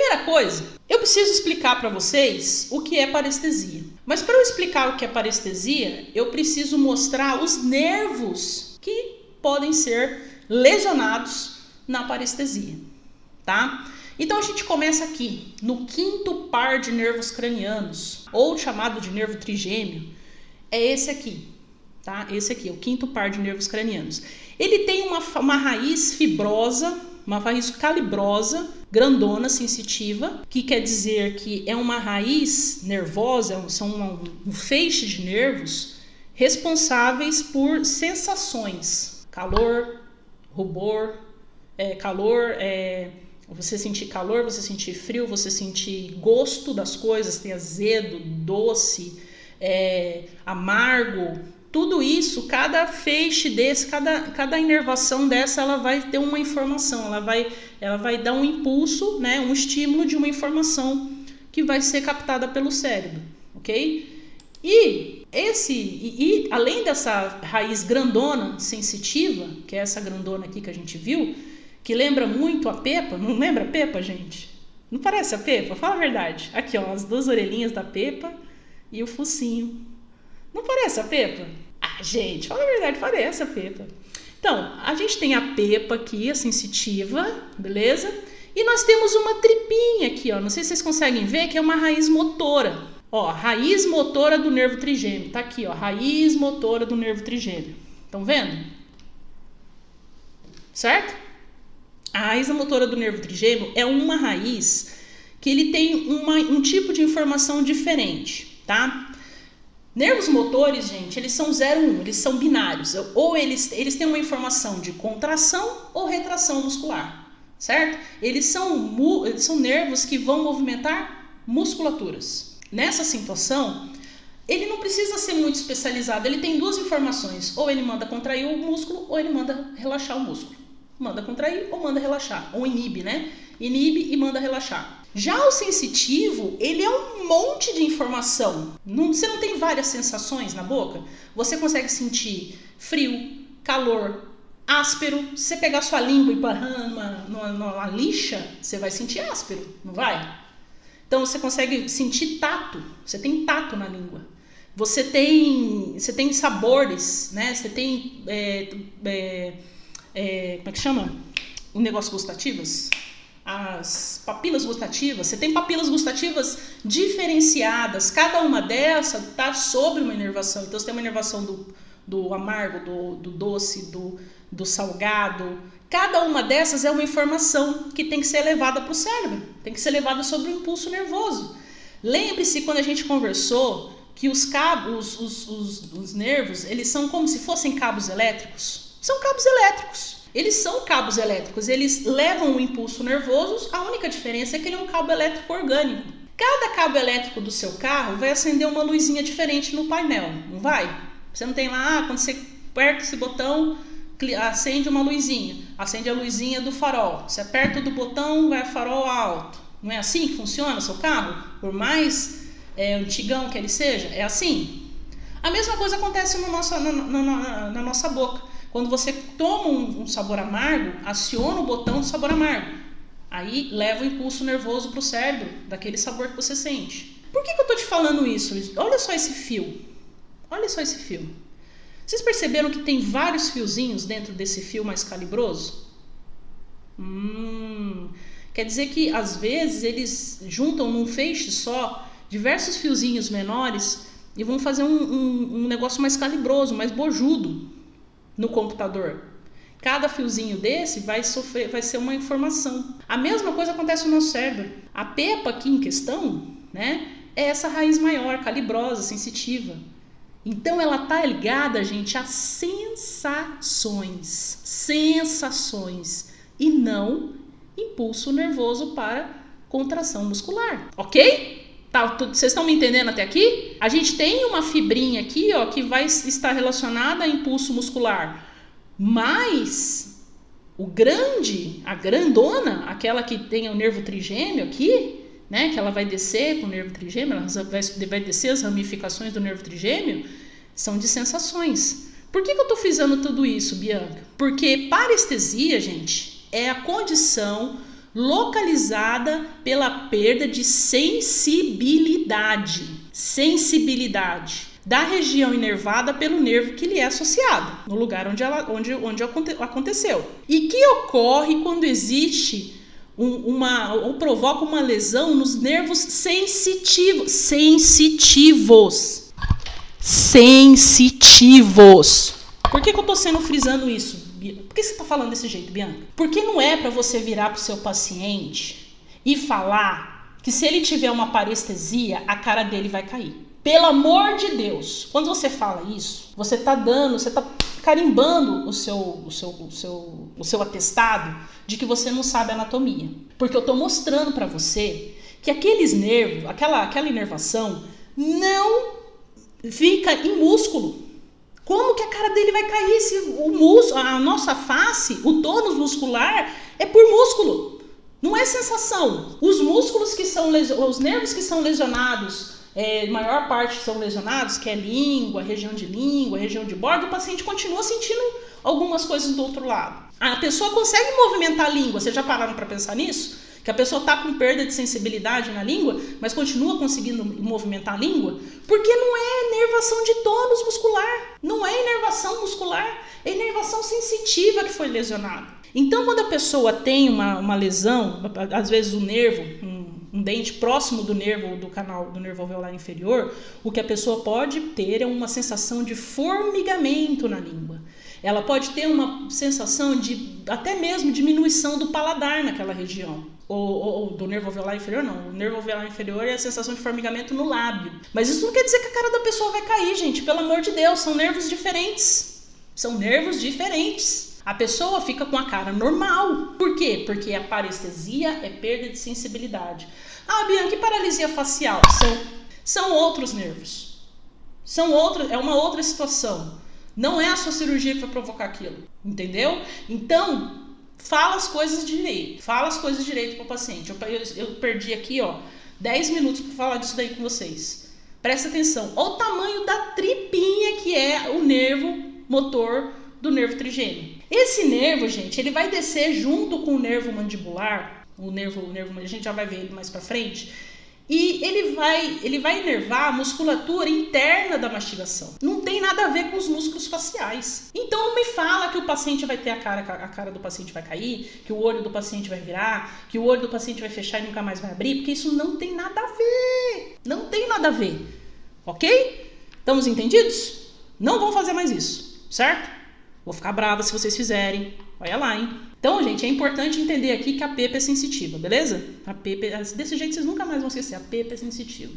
Primeira coisa, eu preciso explicar para vocês o que é parestesia. Mas para eu explicar o que é parestesia, eu preciso mostrar os nervos que podem ser lesionados na parestesia, tá? Então a gente começa aqui no quinto par de nervos cranianos, ou chamado de nervo trigêmeo, é esse aqui, tá? Esse aqui é o quinto par de nervos cranianos. Ele tem uma raiz fibrosa, uma raiz calibrosa, grandona, sensitiva, que quer dizer que é uma raiz nervosa, são um feixe de nervos responsáveis por sensações, calor, rubor, você sentir calor, você sentir frio, você sentir gosto das coisas, tem azedo, doce, amargo, tudo isso, cada feixe desse, cada inervação dessa, ela vai ter uma informação, ela vai dar um impulso, né, um estímulo de uma informação que vai ser captada pelo cérebro, ok? E além dessa raiz grandona, sensitiva, que é essa grandona aqui que a gente viu, que lembra muito a pepa, não lembra a pepa, gente? Não parece a pepa? Fala a verdade. Aqui, ó, as duas orelhinhas da pepa e o focinho. Não parece a pepa? Ah, gente, fala a verdade, parece a pepa. Então, a gente tem a pepa aqui, a sensitiva, beleza? E nós temos uma tripinha aqui, ó, não sei se vocês conseguem ver, que é uma raiz motora. Ó, raiz motora do nervo trigêmeo. Tá aqui, ó, raiz motora do nervo trigêmeo. Estão vendo? Certo? A raiz motora do nervo trigêmeo é uma raiz que ele tem um tipo de informação diferente, tá? Nervos motores, gente, eles são 0 1, eles são binários. Ou eles têm uma informação de contração ou retração muscular, certo? Eles são nervos que vão movimentar musculaturas. Nessa situação, ele não precisa ser muito especializado, ele tem duas informações. Ou ele manda contrair o músculo, ou ele manda relaxar o músculo. Manda contrair ou manda relaxar, ou inibe, né? Inibe e manda relaxar. Já o sensitivo, ele é um monte de informação. Você não tem várias sensações na boca? Você consegue sentir frio, calor, áspero. Se você pegar sua língua e parar numa lixa, você vai sentir áspero, não vai? Então você consegue sentir tato, você tem tato na língua. Você tem sabores, né? Você tem, como é que chama? Um negócio gustativas? As papilas gustativas, você tem papilas gustativas diferenciadas, cada uma dessas está sobre uma inervação. Então você tem uma inervação do amargo, do doce, do salgado. Cada uma dessas é uma informação que tem que ser levada para o cérebro, tem que ser levada sobre o impulso nervoso. Lembre-se quando a gente conversou que os cabos, os nervos, eles são como se fossem cabos elétricos. São cabos elétricos. Eles são cabos elétricos, eles levam o impulso nervoso, a única diferença é que ele é um cabo elétrico orgânico. Cada cabo elétrico do seu carro vai acender uma luzinha diferente no painel, não vai? Você não tem lá, quando você aperta esse botão, acende uma luzinha, acende a luzinha do farol. Você aperta do botão, vai farol alto. Não é assim que funciona o seu carro? Por mais antigão que ele seja, é assim. A mesma coisa acontece na nossa boca. Quando você toma um sabor amargo, aciona o botão do sabor amargo. Aí leva o impulso nervoso para o cérebro, daquele sabor que você sente. Por que eu estou te falando isso? Olha só esse fio. Olha só esse fio. Vocês perceberam que tem vários fiozinhos dentro desse fio mais calibroso? Quer dizer que às vezes eles juntam num feixe só diversos fiozinhos menores e vão fazer um negócio mais calibroso, mais bojudo no computador. Cada fiozinho desse vai ser uma informação. A mesma coisa acontece no nosso cérebro. A pepa aqui em questão, né, é essa raiz maior, calibrosa, sensitiva. Então ela tá ligada, gente, a sensações e não impulso nervoso para contração muscular, ok? Tá, vocês estão me entendendo até aqui? A gente tem uma fibrinha aqui, ó, que vai estar relacionada a impulso muscular, mas a grandona, aquela que tem o nervo trigêmeo aqui, né, que ela vai descer com o nervo trigêmeo, ela vai descer as ramificações do nervo trigêmeo, são de sensações. Por que eu estou frisando tudo isso, Bianca? Porque parestesia, gente, é a condição localizada pela perda de sensibilidade da região inervada pelo nervo que lhe é associado, no lugar onde aconteceu. E que ocorre quando existe ou provoca uma lesão nos nervos sensitivos. Por que eu estou frisando isso? Por que você está falando desse jeito, Bianca? Porque não é para você virar para o seu paciente e falar que se ele tiver uma parestesia, a cara dele vai cair. Pelo amor de Deus, quando você fala isso, você está carimbando o seu atestado de que você não sabe anatomia. Porque eu estou mostrando para você que aqueles nervos, aquela inervação, não fica em músculo. Como que a cara dele vai cair se a nossa face, o tônus muscular é por músculo? Não é sensação. Os músculos os nervos que são lesionados, a maior parte são lesionados, que é região de borda, o paciente continua sentindo algumas coisas do outro lado. A pessoa consegue movimentar a língua, vocês já pararam para pensar nisso? Que a pessoa está com perda de sensibilidade na língua, mas continua conseguindo movimentar a língua, porque não é inervação de tônus muscular, não é inervação muscular, é inervação sensitiva que foi lesionada. Então, quando a pessoa tem uma lesão, às vezes o nervo, um dente próximo do nervo, do canal do nervo alveolar inferior, o que a pessoa pode ter é uma sensação de formigamento na língua. Ela pode ter uma sensação de até mesmo diminuição do paladar naquela região. Ou do nervo alveolar inferior, não. O nervo alveolar inferior é a sensação de formigamento no lábio. Mas isso não quer dizer que a cara da pessoa vai cair, gente. Pelo amor de Deus, são nervos diferentes. A pessoa fica com a cara normal. Por quê? Porque a parestesia é perda de sensibilidade. Ah, Bianca, e paralisia facial? São outros nervos. É uma outra situação. Não é a sua cirurgia que vai provocar aquilo. Entendeu? Então, fala as coisas direito para o paciente. Eu perdi aqui 10 minutos para falar disso daí com vocês. Presta atenção. Olha o tamanho da tripinha que é o nervo motor do nervo trigêmeo. Esse nervo, gente, ele vai descer junto com o nervo mandibular. O nervo, a gente já vai ver ele mais para frente. E ele vai inervar a musculatura interna da mastigação. Não tem nada a ver com os músculos faciais. Então não me fala que o paciente vai ter a cara do paciente vai cair, que o olho do paciente vai virar, que o olho do paciente vai fechar e nunca mais vai abrir, porque isso não tem nada a ver. Não tem nada a ver. Ok? Estamos entendidos? Não vão fazer mais isso, certo? Vou ficar brava se vocês fizerem. Olha lá, hein? Então, gente, é importante entender aqui que a PEPA é sensitiva, beleza? A PEPA, desse jeito vocês nunca mais vão esquecer, a PEPA é sensitiva.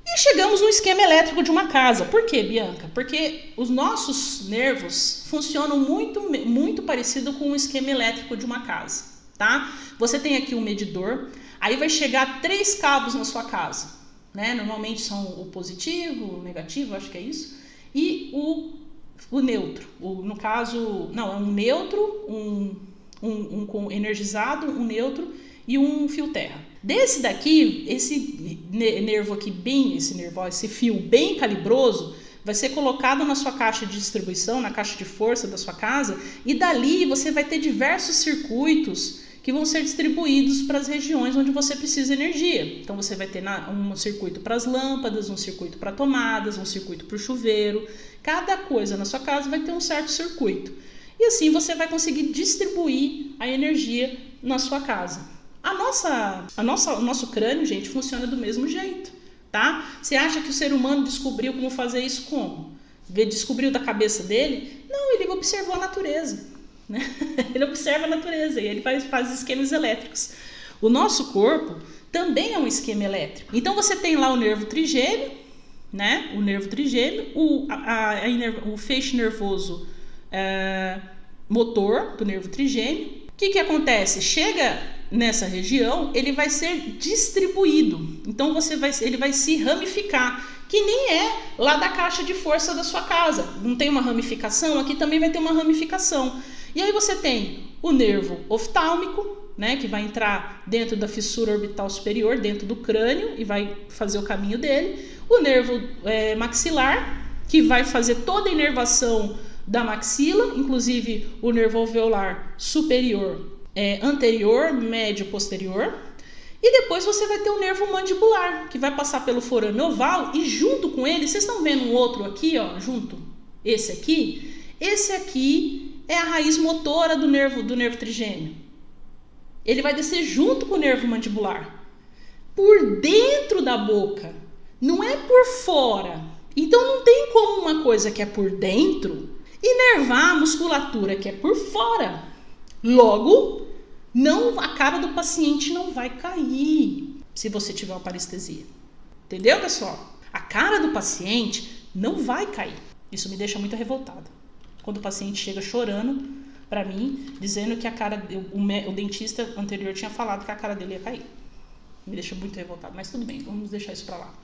E chegamos no esquema elétrico de uma casa. Por quê, Bianca? Porque os nossos nervos funcionam muito parecido com o esquema elétrico de uma casa, tá? Você tem aqui um medidor, aí vai chegar 3 cabos na sua casa, né? Normalmente são o positivo, o negativo, acho que é isso, e o neutro, no caso, não, é um neutro, um energizado, um neutro e um fio terra. Desse daqui, esse nervo aqui esse fio bem calibroso, vai ser colocado na sua caixa de distribuição, na caixa de força da sua casa, e dali você vai ter diversos circuitos que vão ser distribuídos para as regiões onde você precisa de energia. Então você vai ter um circuito para as lâmpadas, um circuito para tomadas, um circuito para o chuveiro. Cada coisa na sua casa vai ter um certo circuito. E assim você vai conseguir distribuir a energia na sua casa. O nosso crânio, gente, funciona do mesmo jeito, tá? Você acha que o ser humano descobriu como fazer isso como? Descobriu da cabeça dele? Não, ele observou a natureza, né? Ele observa a natureza e ele faz esquemas elétricos. O nosso corpo também é um esquema elétrico. Então você tem lá o nervo trigêmeo, né? O nervo trigêmeo, o feixe nervoso motor do nervo trigêmeo. O que acontece? Chega nessa região, ele vai ser distribuído. Então ele vai se ramificar, que nem é lá da caixa de força da sua casa. Não tem uma ramificação? Aqui também vai ter uma ramificação. E aí você tem o nervo oftálmico, né, que vai entrar dentro da fissura orbital superior, dentro do crânio, e vai fazer o caminho dele. O nervo maxilar, que vai fazer toda a inervação da maxila, inclusive o nervo alveolar superior anterior, médio, posterior. E depois você vai ter o nervo mandibular, que vai passar pelo forame oval e junto com ele, vocês estão vendo um outro aqui, ó, junto? Esse aqui é a raiz motora do nervo trigêmeo. Ele vai descer junto com o nervo mandibular, por dentro da boca, não é por fora. Então não tem como uma coisa que é por dentro inervar a musculatura que é por fora. Logo, a cara do paciente não vai cair se você tiver uma parestesia. Entendeu, pessoal? A cara do paciente não vai cair. Isso me deixa muito revoltada. Quando o paciente chega chorando para mim, dizendo que o dentista anterior tinha falado que a cara dele ia cair. Me deixa muito revoltada, mas tudo bem, vamos deixar isso para lá.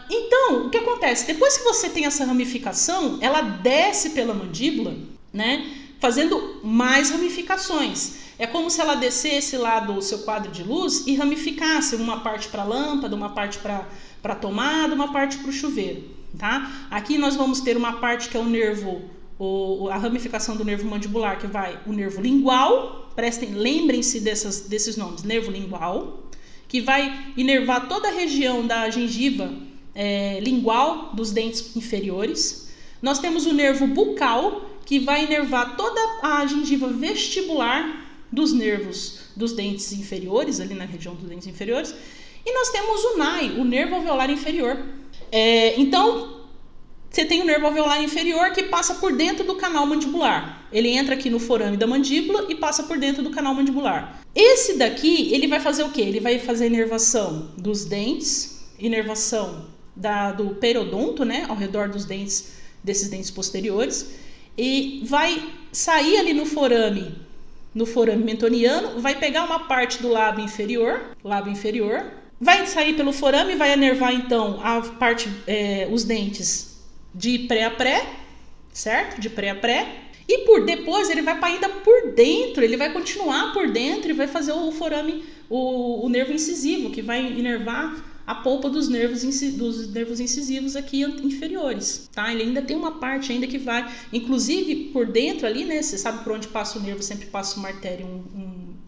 Então, o que acontece? Depois que você tem essa ramificação, ela desce pela mandíbula, né? Fazendo mais ramificações. É como se ela descesse lá do seu quadro de luz e ramificasse uma parte para a lâmpada, uma parte para a tomada, uma parte para o chuveiro, tá? Aqui nós vamos ter uma parte que é o nervo, a ramificação do nervo mandibular, que vai o nervo lingual, lembrem-se desses nomes, nervo lingual, que vai inervar toda a região da gengiva lingual dos dentes inferiores. Nós temos o nervo bucal, que vai inervar toda a gengiva vestibular dos nervos dos dentes inferiores, ali na região dos dentes inferiores. E nós temos o NAI, o nervo alveolar inferior. Então, você tem o nervo alveolar inferior que passa por dentro do canal mandibular. Ele entra aqui no forame da mandíbula e passa por dentro do canal mandibular. Esse daqui, ele vai fazer o quê? Ele vai fazer a inervação dos dentes, inervação do periodonto, né, ao redor dos dentes, desses dentes posteriores, e vai sair ali no forame mentoniano, vai pegar uma parte do lábio inferior, vai sair pelo forame, vai inervar então a parte, os dentes de pré a pré, certo? De pré a pré. E depois ele vai ainda por dentro, ele vai continuar por dentro e vai fazer o forame, o nervo incisivo, que vai inervar a polpa dos nervos incisivos aqui inferiores, tá? Ele ainda tem uma parte ainda que vai, inclusive por dentro ali, né? Você sabe por onde passa o nervo, sempre passa uma artéria,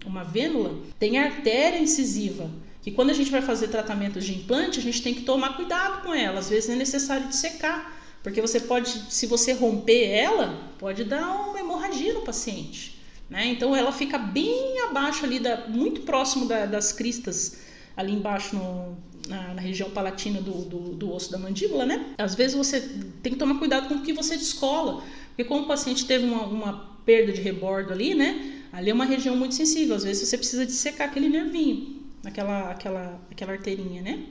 uma vênula. Tem a artéria incisiva, que quando a gente vai fazer tratamentos de implante, a gente tem que tomar cuidado com ela. Às vezes é necessário dissecar, porque você pode, se você romper ela, pode dar uma hemorragia no paciente, né? Então ela fica bem abaixo ali, muito próximo das cristas, ali embaixo na região palatina do osso da mandíbula, né? Às vezes você tem que tomar cuidado com o que você descola, porque como o paciente teve uma perda de rebordo ali, né? Ali é uma região muito sensível, às vezes você precisa dissecar aquele nervinho, aquela arterinha, né?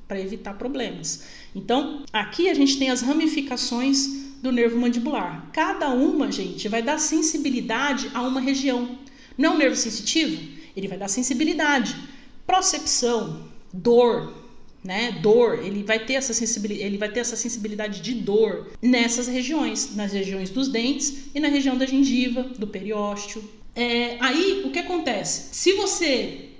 Para evitar problemas. Então, aqui a gente tem as ramificações do nervo mandibular. Cada uma, gente, vai dar sensibilidade a uma região. Não é um nervo sensitivo? Ele vai dar sensibilidade. Procepção, dor, né? Dor, ele vai ter essa sensibilidade de dor nessas regiões, nas regiões dos dentes e na região da gengiva, do periósteo. Aí, o que acontece? Se você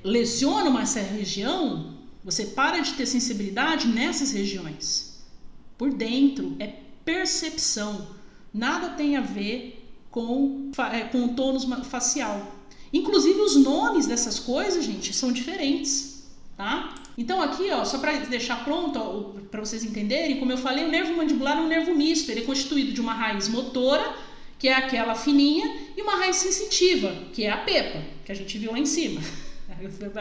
lesiona essa região, você para de ter sensibilidade nessas regiões. Por dentro, é percepção. Nada tem a ver com o tônus facial. Inclusive, os nomes dessas coisas, gente, são diferentes, tá? Então, aqui, ó, só para deixar pronto, para vocês entenderem, como eu falei, o nervo mandibular é um nervo misto. Ele é constituído de uma raiz motora, que é aquela fininha, e uma raiz sensitiva, que é a pepa, que a gente viu lá em cima.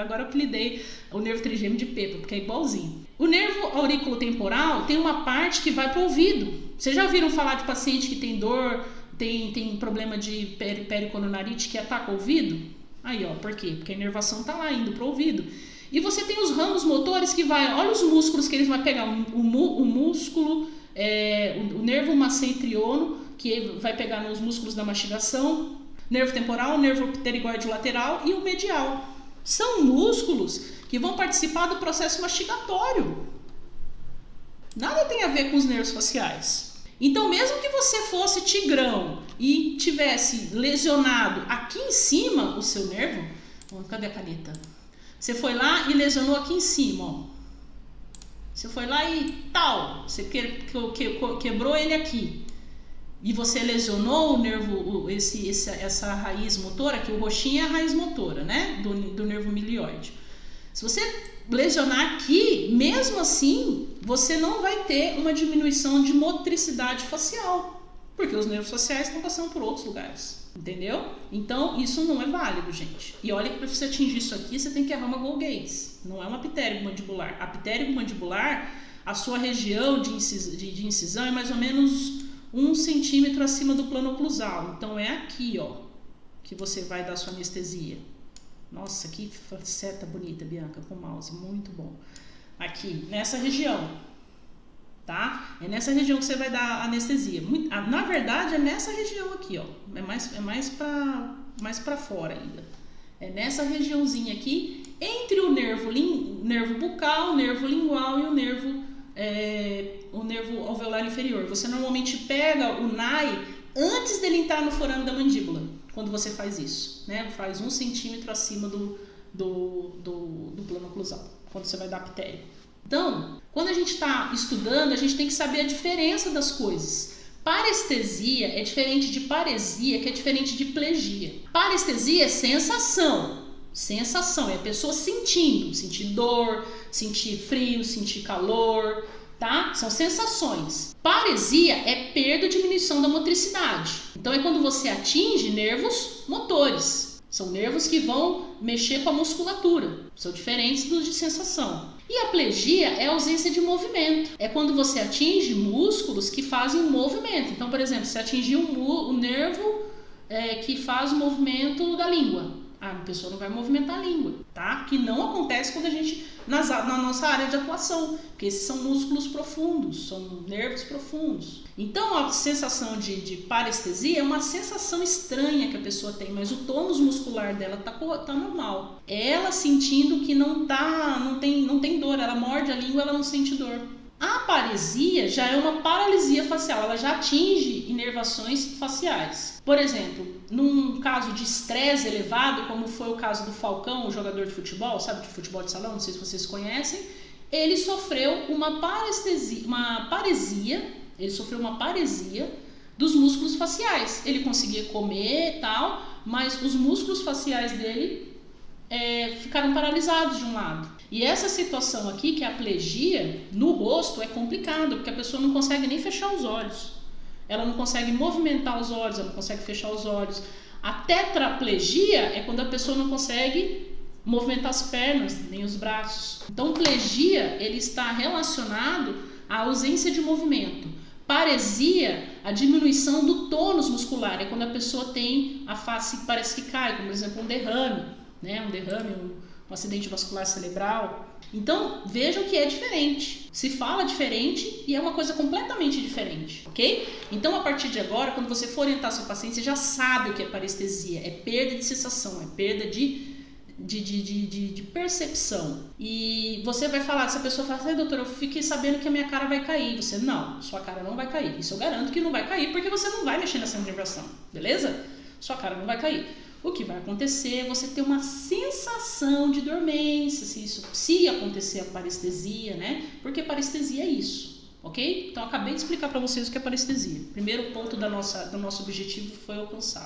Agora eu apelidei o nervo trigêmeo de pepa, porque é igualzinho. O nervo auriculotemporal tem uma parte que vai para o ouvido. Vocês já ouviram falar de paciente que tem dor, tem problema de pericoronarite que ataca o ouvido? Aí, ó, por quê? Porque a inervação tá lá indo para o ouvido. E você tem os ramos motores que vai, olha os músculos que eles vão pegar, o músculo, o nervo macentriono, que vai pegar nos músculos da mastigação, nervo temporal, nervo pterigoide lateral e o medial. São músculos que vão participar do processo mastigatório. Nada tem a ver com os nervos faciais. Então, mesmo que você fosse tigrão e tivesse lesionado aqui em cima o seu nervo, cadê a caneta? Você foi lá e lesionou aqui em cima, ó. Você foi lá e tal, você quebrou ele aqui. e você lesionou o nervo, essa raiz motora, que o roxinho é a raiz motora, né? Do nervo milioide. Se você lesionar aqui, mesmo assim, você não vai ter uma diminuição de motricidade facial, porque os nervos faciais estão passando por outros lugares, entendeu? Então, isso não é válido, gente. E olha que para você atingir isso aqui, você tem que errar uma Gold-Gaze, não é uma pterygo mandibular. A pterygo mandibular, a sua região de incisão é mais ou menos 1 centímetro acima do plano oclusal. Então, é aqui, ó, que você vai dar sua anestesia. Nossa, que seta bonita, Bianca, com o mouse, muito bom. Aqui, nessa região, tá? É nessa região que você vai dar a anestesia. Na verdade, é nessa região aqui, ó. É mais pra fora ainda. É nessa regiãozinha aqui, entre o nervo bucal, o nervo lingual e o nervo alveolar inferior. Você normalmente pega o NAI antes dele entrar no forame da mandíbula, quando você faz isso, né? Faz 1 centímetro acima do plano oclusal, quando você vai dar ptério. Então, quando a gente está estudando, a gente tem que saber a diferença das coisas. Parestesia é diferente de paresia, que é diferente de plegia. Parestesia é sensação. Sensação é a pessoa sentir dor, sentir frio, sentir calor, tá? São sensações. Paresia é perda ou diminuição da motricidade. Então é quando você atinge nervos motores. São nervos que vão mexer com a musculatura. São diferentes dos de sensação. E a plegia é a ausência de movimento. É quando você atinge músculos que fazem um movimento. Então, por exemplo, você atingiu o nervo que faz o movimento da língua. A pessoa não vai movimentar a língua, tá? Que não acontece quando a gente, na nossa área de atuação, porque esses são músculos profundos, são nervos profundos. Então, a sensação de parestesia é uma sensação estranha que a pessoa tem, mas o tônus muscular dela tá normal. Ela sentindo que não tem dor, ela morde a língua, ela não sente dor. A paresia já é uma paralisia facial, ela já atinge inervações faciais. Por exemplo, num caso de estresse elevado, como foi o caso do Falcão, o jogador de futebol, sabe, de futebol de salão, não sei se vocês conhecem, ele sofreu uma paresia dos músculos faciais. Ele conseguia comer e tal, mas os músculos faciais dele ficaram paralisados de um lado. E essa situação aqui, que é a plegia, no rosto é complicado, porque a pessoa não consegue nem fechar os olhos. Ela não consegue movimentar os olhos, ela não consegue fechar os olhos. A tetraplegia é quando a pessoa não consegue movimentar as pernas, nem os braços. Então, plegia, ele está relacionado à ausência de movimento. Paresia, a diminuição do tônus muscular, é quando a pessoa tem a face que parece que cai, como por exemplo um derrame, né? Um acidente vascular cerebral. Então, vejam que é diferente. Se fala diferente e é uma coisa completamente diferente, ok? Então, a partir de agora, quando você for orientar seu paciente, você já sabe o que é parestesia. É perda de sensação, é perda de percepção. E você vai falar, se a pessoa fala assim, doutor, eu fiquei sabendo que a minha cara vai cair. Você, não, sua cara não vai cair. Isso eu garanto que não vai cair, porque você não vai mexer nessa inervação, beleza? Sua cara não vai cair. O que vai acontecer é você ter uma sensação de dormência, se acontecer a parestesia, né? Porque parestesia é isso, ok? Então, eu acabei de explicar para vocês o que é parestesia. Primeiro ponto do nosso objetivo foi alcançado.